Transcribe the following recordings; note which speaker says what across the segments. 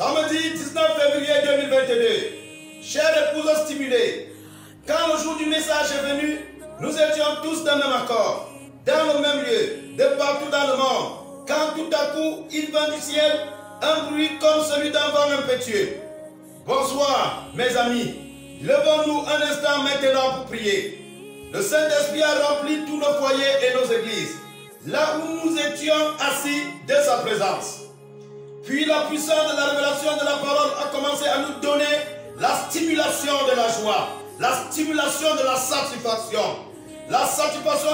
Speaker 1: Samedi 19 février 2022, chers épouses stimulées, quand le jour du message est venu, nous étions tous d'un même accord, dans le même lieu, de partout dans le monde, quand tout à coup il vint du ciel un bruit comme celui d'un vent impétueux. Bonsoir mes amis, levons-nous un instant maintenant pour prier. Le Saint-Esprit a rempli tout nos foyers et nos églises, là où nous étions assis de sa présence. Puis la puissance de la révélation de la parole a commencé à nous donner la stimulation de la joie, la stimulation de la satisfaction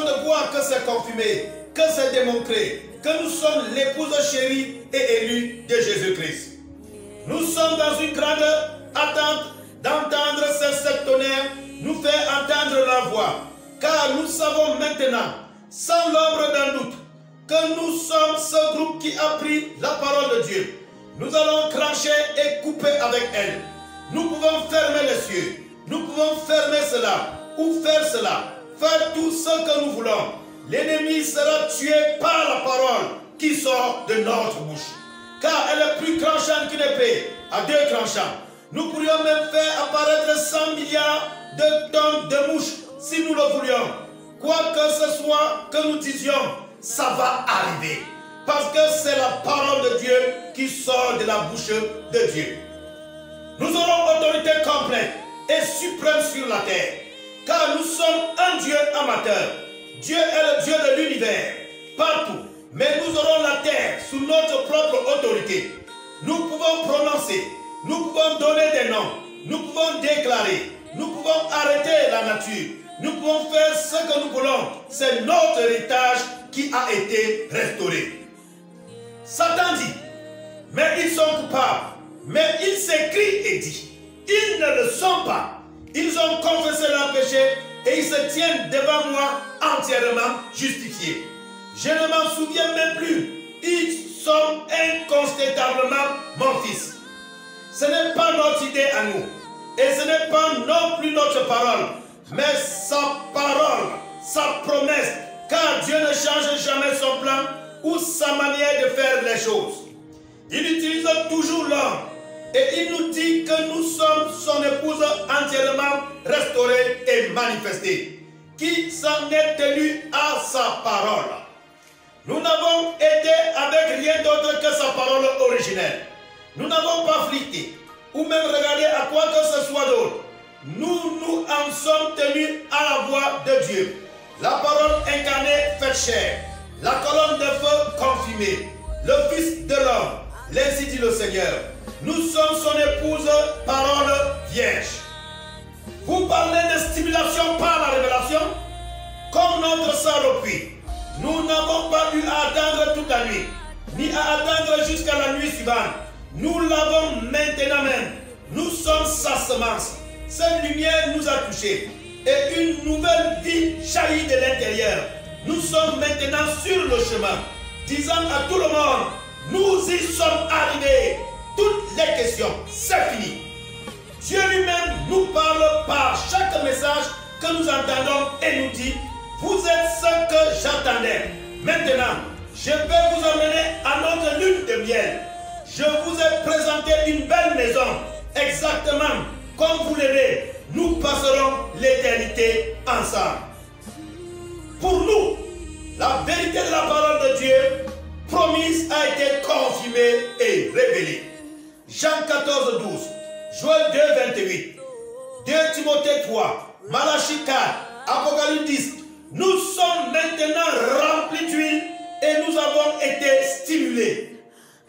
Speaker 1: de voir que c'est confirmé, que c'est démontré, que nous sommes l'épouse chérie et élue de Jésus-Christ. Nous sommes dans une grande attente d'entendre ce tonnerre nous faire entendre la voix, car nous savons maintenant, sans l'ombre d'un doute, que nous sommes ce groupe qui a pris la parole de Dieu. Nous allons cracher et couper avec elle. Nous pouvons fermer les cieux. Nous pouvons fermer cela ou faire cela. Faire tout ce que nous voulons. L'ennemi sera tué par la parole qui sort de notre bouche. Car elle est plus tranchante qu'une épée à deux tranchants. Nous pourrions même faire apparaître 100 milliards de tonnes de mouches si nous le voulions. Quoi que ce soit que nous disions, ça va arriver. Parce que c'est la parole de Dieu qui sort de la bouche de Dieu. Nous aurons autorité complète et suprême sur la terre. Car nous sommes un Dieu amateur. Dieu est le Dieu de l'univers, partout. Mais nous aurons la terre sous notre propre autorité. Nous pouvons prononcer, nous pouvons donner des noms, nous pouvons déclarer, nous pouvons arrêter la nature. Nous pouvons faire ce que nous voulons. C'est notre héritage qui a été restauré. Satan dit, mais ils sont coupables. Mais il s'écrit et dit, ils ne le sont pas. Ils ont confessé leur péché et ils se tiennent devant moi entièrement justifiés. Je ne m'en souviens même plus. Ils sont incontestablement mon fils. Ce n'est pas notre idée à nous. Et ce n'est pas non plus notre parole. Mais sa parole, sa promesse, car Dieu ne change jamais son plan ou sa manière de faire les choses. Il utilise toujours l'homme et il nous dit que nous sommes son épouse entièrement restaurée et manifestée, qui s'en est tenu à sa parole. Nous n'avons été avec rien d'autre que sa parole originelle. Nous n'avons pas flirté ou même regardé à quoi que ce soit d'autre. Nous en sommes tenus à la voix de Dieu. La parole incarnée faite chair, la colonne de feu confirmée, le Fils de l'homme, l'ainsi dit le Seigneur. Nous sommes son épouse, parole vierge. Vous parlez de stimulation par la révélation, comme notre sœur au puits. Nous n'avons pas eu à attendre toute la nuit, ni à attendre jusqu'à la nuit suivante. Nous l'avons maintenant même. Nous sommes sa semence. Cette lumière nous a touchés et une nouvelle vie jaillit de l'intérieur. Nous sommes maintenant sur le chemin, disant à tout le monde, nous y sommes arrivés. Toutes les questions, c'est fini. Dieu lui-même nous parle par chaque message que nous entendons et nous dit, vous êtes ce que j'attendais. Maintenant, je vais vous emmener à notre lune de miel. Je vous ai présenté une belle maison, exactement comme vous l'aimez. Nous passerons l'éternité ensemble. Pour nous, la vérité de la parole de Dieu promise a été confirmée et révélée. Jean 14, 12, Joël 2, 28, 2 Timothée 3, Malachie 4, Apocalypse 10. Nous sommes maintenant remplis d'huile et nous avons été stimulés.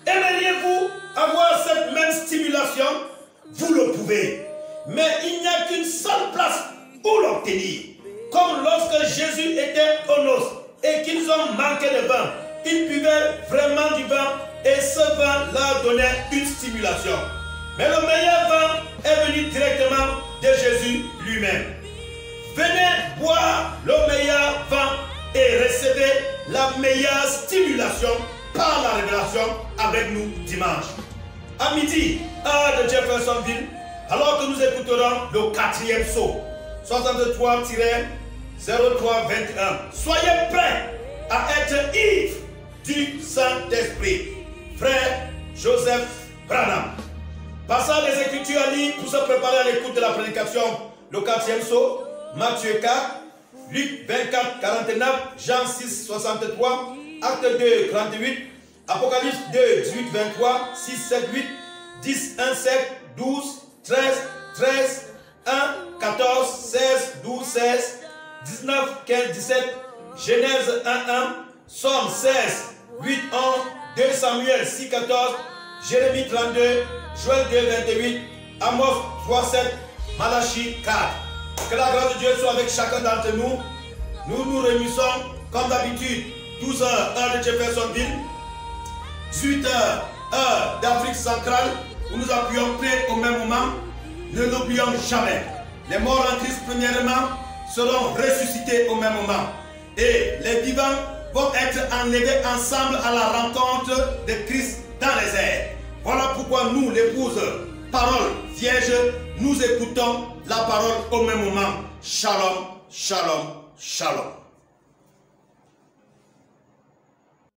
Speaker 1: Aimeriez-vous avoir cette même stimulation? Vous le pouvez. Mais il n'y a qu'une seule place pour l'obtenir. Comme lorsque Jésus était aux noces et qu'ils ont manqué de vin, ils buvaient vraiment du vin et ce vin leur donnait une stimulation. Mais le meilleur vin est venu directement de Jésus lui-même. Venez boire le meilleur vin et recevez la meilleure stimulation par la révélation avec nous dimanche. À midi, heure de Jeffersonville, alors que nous écouterons le 4e psaume, 63-03-21. Soyez prêts à être ivres du Saint-Esprit. Frère Joseph Branham. Passons les Écritures à lire pour se préparer à l'écoute de la prédication. Le 4e sceau, Matthieu 4, Luc 24, 49, Jean 6, 63, Acte 2, 38, Apocalypse 2, 18, 23, 6, 7, 8, 10, 1, 7, 12, 13, 13, 1, 14, 16, 12, 16, 19, 15, 17, Genèse 1, 1, Somme 16, 8, 11, 2 Samuel 6, 14, Jérémie 32, Joël 2, 28, Amos 3, 7, Malachie 4. Que la grâce de Dieu soit avec chacun d'entre nous. Nous nous réunissons comme d'habitude 12h, heure de Jeffersonville, 18h, heure d'Afrique centrale, où nous appuyons près au même moment. Ne l'oublions jamais. Les morts en Christ, premièrement, seront ressuscités au même moment. Et les vivants vont être enlevés ensemble à la rencontre de Christ dans les airs. Voilà pourquoi nous, l'épouse, parole vierge, nous écoutons la parole au même moment. Shalom, shalom, shalom.